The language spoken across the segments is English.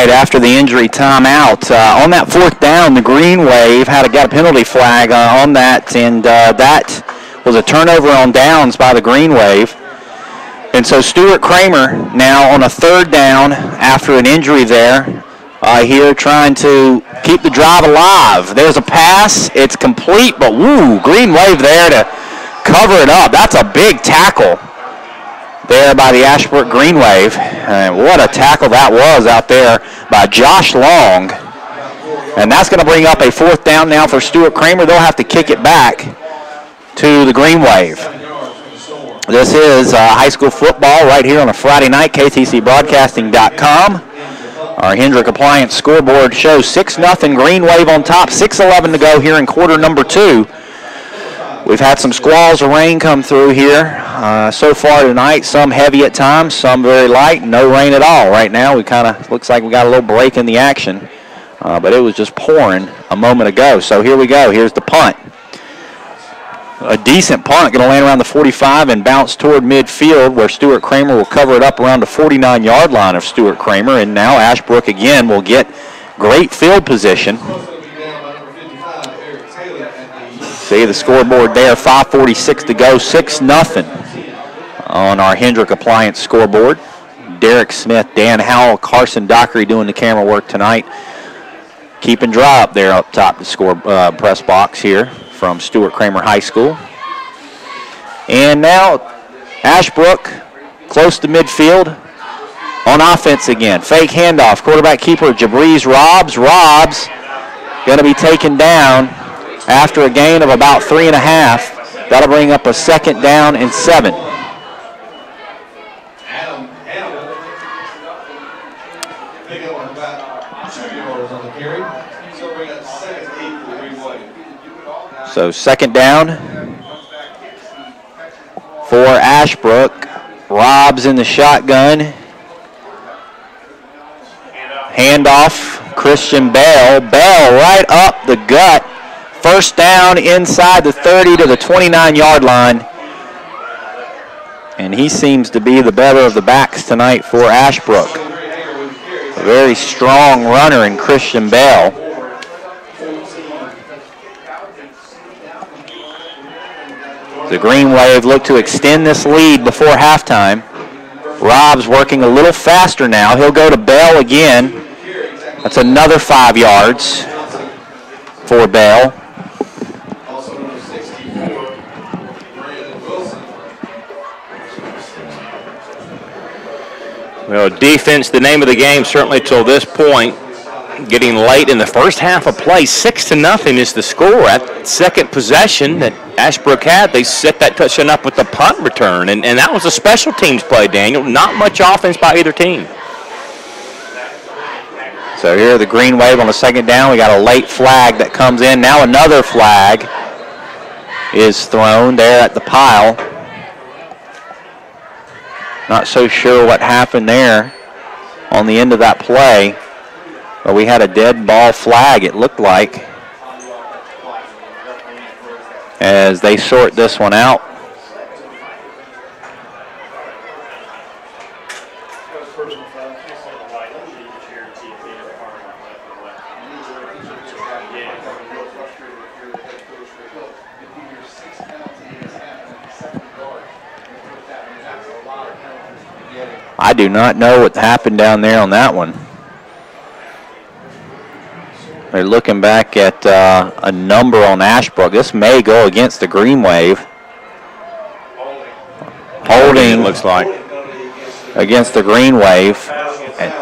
right, after the injury timeout, on that fourth down, the Green Wave got a penalty flag on that, and that was a turnover on downs by the Green Wave. And so Stuart Kramer now on a third down after an injury there, here trying to keep the drive alive. There's a pass. It's complete, but Green Wave there to cover it up. That's a big tackle there by the Ashbrook Green Wave. And what a tackle that was out there by Josh Long. And that's going to bring up a fourth down now for Stuart Kramer. They'll have to kick it back to the Green Wave. This is high school football right here on a Friday night, KTCBroadcasting.com. Our Hendrick Appliance scoreboard shows 6-0 Green Wave on top, 6:11 to go here in quarter number 2. We've had some squalls of rain come through here so far tonight, some heavy at times, some very light, no rain at all. Right now, we kind of looks like we got a little break in the action, but it was just pouring a moment ago. So here we go. Here's the punt. A decent punt, going to land around the 45 and bounce toward midfield, where Stuart Kramer will cover it up around the 49-yard line of Stuart Kramer. And now Ashbrook again will get great field position. See the scoreboard there, 5:46 to go, 6-0 on our Hendrick Appliance scoreboard. Derek Smith, Dan Howell, Carson Dockery doing the camera work tonight. Keeping dry up there up top the score press box here from Stuart Kramer High School. And now Ashbrook close to midfield on offense again. Fake handoff, quarterback keeper Jabriz Robs. Robs going to be taken down after a gain of about 3.5. That'll bring up a second down and 7. So second down for Ashbrook. Robs in the shotgun. Handoff, Christian Bell. Bell right up the gut. First down inside the 30 to the 29-yard line. And he seems to be the better of the backs tonight for Ashbrook. A very strong runner in Christian Bell. The Green Wave look to extend this lead before halftime. Robs working a little faster now. He'll go to Bell again. That's another 5 yards for Bell. Well, defense, the name of the game, certainly till this point. Getting late in the first half of play, 6-0 is the score. At second possession that Ashbrook had, they set that touchdown up with the punt return, and that was a special teams play, Daniel. Not much offense by either team. So here the Green Wave on the second down. We got a late flag that comes in. Now another flag is thrown there at the pile. Not so sure what happened there on the end of that play. But we had a dead ball flag, it looked like, as they sort this one out. I do not know what happened down there on that one. They're looking back at a number on Ashbrook. This may go against the Green Wave. Holding, it looks like, against the Green Wave. And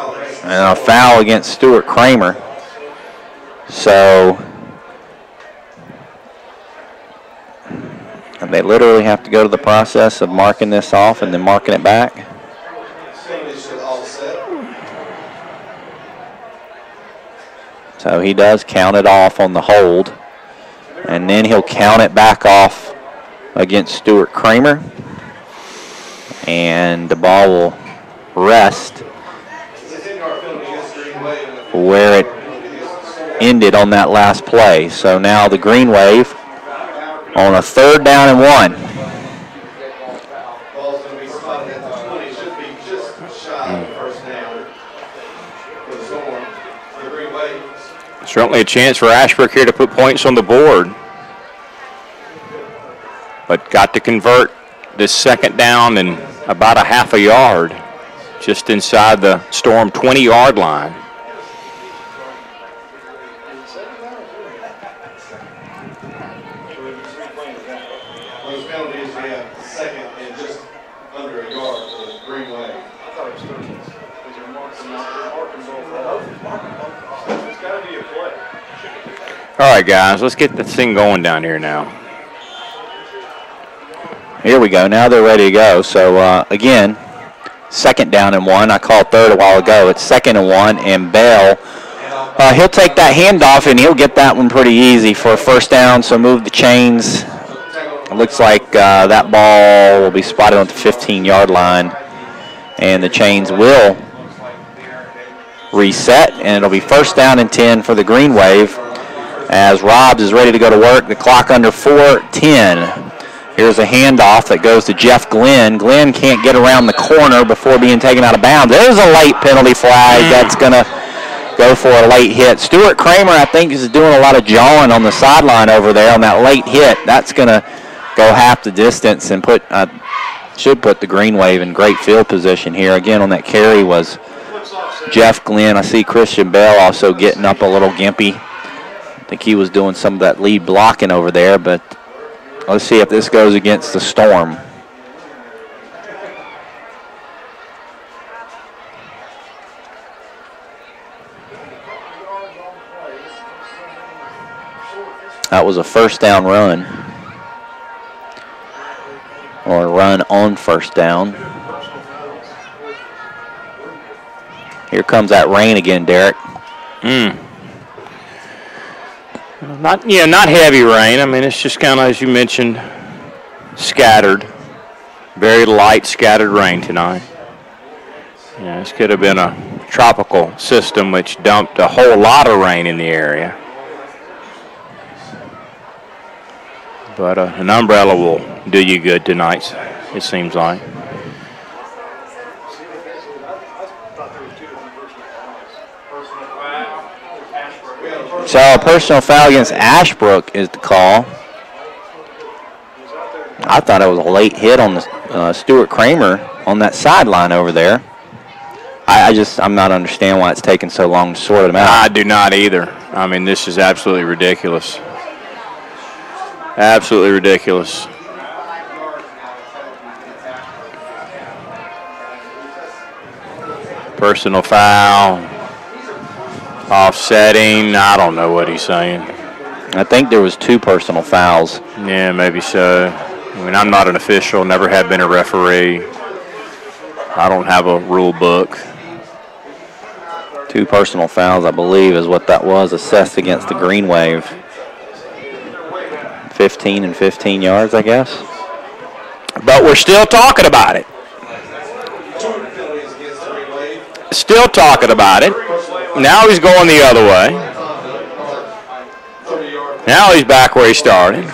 a foul against Stuart Kramer. So they literally have to go to the process of marking this off and then marking it back. So he does count it off on the hold, and then he'll count it back off against Stuart Kramer, and the ball will rest where it ended on that last play. So now the Green Wave on a third down and 1. Certainly a chance for Ashbrook here to put points on the board. But got to convert this second down in about a half a yard, just inside the Storm 20-yard line. Those penalties, we have second and just under a yard for the green wave. I thought it was 30. Because you're marking both. It's got to be a play. All right, guys, let's get this thing going down here now. Here we go. Now they're ready to go. So, again, second down and 1. I called third a while ago. It's second and 1, and Bell, he'll take that handoff, and he'll get that one pretty easy for a first down. So move the chains. It looks like that ball will be spotted on the 15-yard line, and the chains will reset, and it'll be first down and 10 for the Green Wave as Robs is ready to go to work. The clock under 4:10. Here's a handoff that goes to Jeff Glenn. Glenn can't get around the corner before being taken out of bounds. There's a late penalty flag that's going to go for a late hit. Stuart Kramer, I think, is doing a lot of jawing on the sideline over there on that late hit. That's going to go half the distance and should put the Green Wave in great field position here. Again, on that carry was Jeff Glenn. I see Christian Bell also getting up a little gimpy. I think he was doing some of that lead blocking over there, but let's see if this goes against the Storm. That was a first down run, or a run on first down. Here comes that rain again, Derek. Not heavy rain. I mean, it's just kind of, as you mentioned, scattered. Very light scattered rain tonight. Yeah, this could have been a tropical system which dumped a whole lot of rain in the area. But an umbrella will do you good tonight, it seems like. So a personal foul against Ashbrook is the call. I thought it was a late hit on the Stuart Kramer on that sideline over there. I'm not understanding why it's taking so long to sort them out. I do not either. I mean, this is absolutely ridiculous. Absolutely ridiculous. Personal foul. Offsetting. I don't know what he's saying. I think there was 2 personal fouls. Yeah, maybe so. I mean, I'm not an official, never have been a referee. I don't have a rule book. 2 personal fouls, I believe, is what that was, assessed against the Green Wave. 15 and 15 yards, I guess. But we're still talking about it. Still talking about it. Now he's going the other way. Now he's back where he started.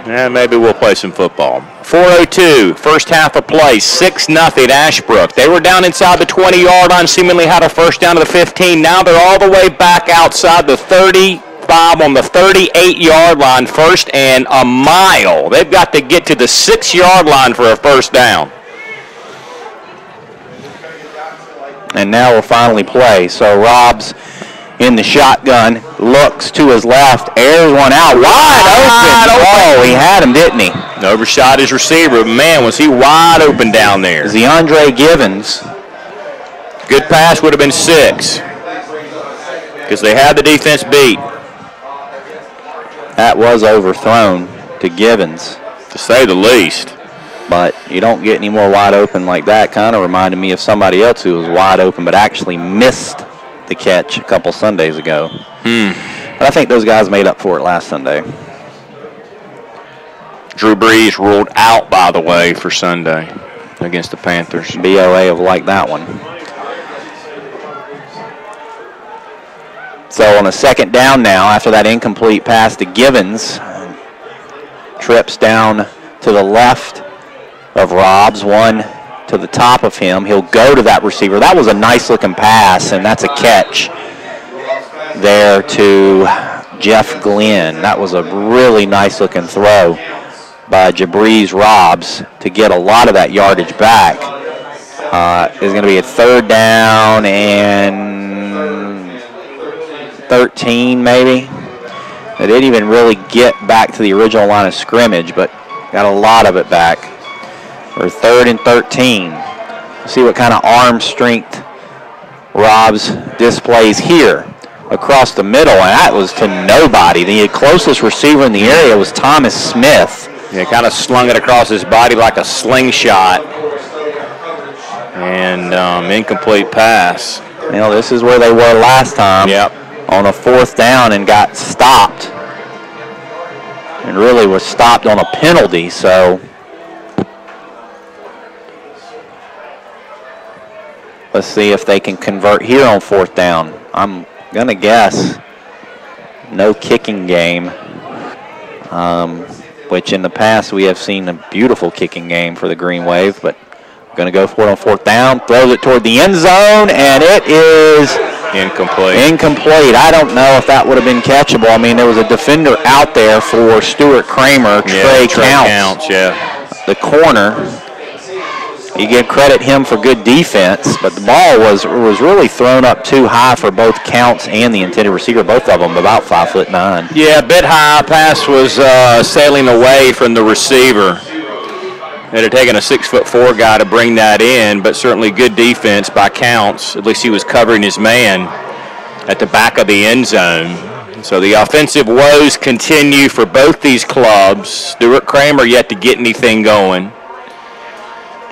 Yeah, maybe we'll play some football. 4:02, first half of play, 6-0 Ashbrook. They were down inside the 20-yard line, seemingly had a first down to the 15. Now they're all the way back outside the 35 on the 38-yard line, first and a mile. They've got to get to the 6-yard line for a first down. And now we'll finally play. So Robs in the shotgun, looks to his left, airs one out, wide open. Oh, he had him, didn't he? Overshot his receiver. Man, was he wide open down there. DeAndre Givens. Good pass would have been 6 because they had the defense beat. That was overthrown to Givens, to say the least. But you don't get any more wide open like that. Kind of reminded me of somebody else who was wide open but actually missed the catch a couple Sundays ago. But I think those guys made up for it last Sunday. Drew Brees ruled out, by the way, for Sunday against the Panthers. BOA have liked that one. So on a second down now, after that incomplete pass to Givens, trips down to the left of Robs, one to the top of him. He'll go to that receiver. That was a nice looking pass, and that's a catch there to Jeff Glenn. That was a really nice looking throw by Jabriz Robs to get a lot of that yardage back. Is going to be a 3rd down and 13 maybe. They didn't even really get back to the original line of scrimmage, but got a lot of it back. Or 3rd and 13. See what kind of arm strength Robs displays here across the middle, and that was to nobody. The closest receiver in the area was Thomas Smith. Yeah, kind of slung it across his body like a slingshot. And incomplete pass. You know, this is where they were last time. Yep. On a 4th down and got stopped. And really was stopped on a penalty, so let's see if they can convert here on 4th down. I'm going to guess no kicking game, which in the past we have seen a beautiful kicking game for the Green Wave, but going to go for it on 4th down, throws it toward the end zone, and it is incomplete. I don't know if that would have been catchable. I mean, there was a defender out there for Stuart Kramer, Trey Counts, the corner. You give credit him for good defense, but the ball was really thrown up too high for both Counts and the intended receiver, both of them about 5'9". Yeah, a bit high. Pass was sailing away from the receiver. It had taken a 6'4" guy to bring that in, but certainly good defense by Counts. At least he was covering his man at the back of the end zone. So the offensive woes continue for both these clubs. Stuart Kramer yet to get anything going.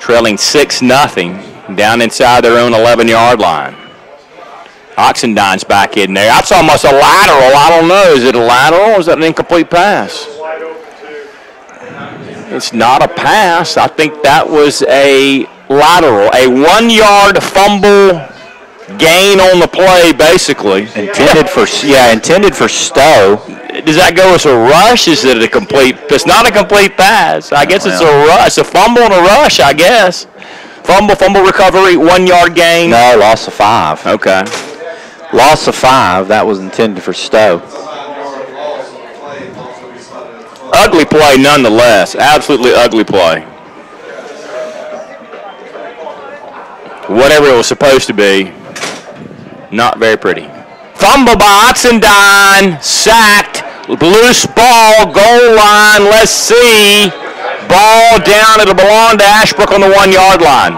Trailing 6-0 down inside their own 11-yard line. Oxendine's back in there. That's almost a lateral. I don't know. Is it a lateral or is that an incomplete pass? It's not a pass. I think that was a lateral. A 1-yard fumble gain on the play, basically. Intended for Stowe. Does that go as a rush? Is it a complete? It's not a complete pass. I guess it's a rush. A fumble and a rush, I guess. Fumble recovery, 1-yard gain. No, loss of 5. Okay. Loss of 5. That was intended for Stowe. Ugly play nonetheless. Absolutely ugly play. Whatever it was supposed to be, not very pretty. Fumble by Oxendine, sacked, loose ball, goal line, let's see. Ball down, it'll belong to Ashbrook on the 1-yard line.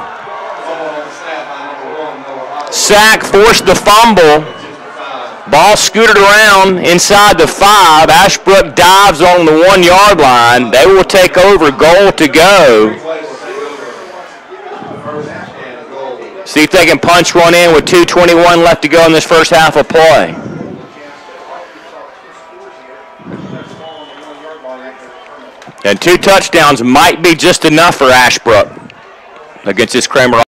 Sack, forced the fumble. Ball scooted around inside the 5. Ashbrook dives on the 1-yard line. They will take over, goal to go. See if they can punch one in with 2:21 left to go in this first half of play. And 2 touchdowns might be just enough for Ashbrook against this Kramer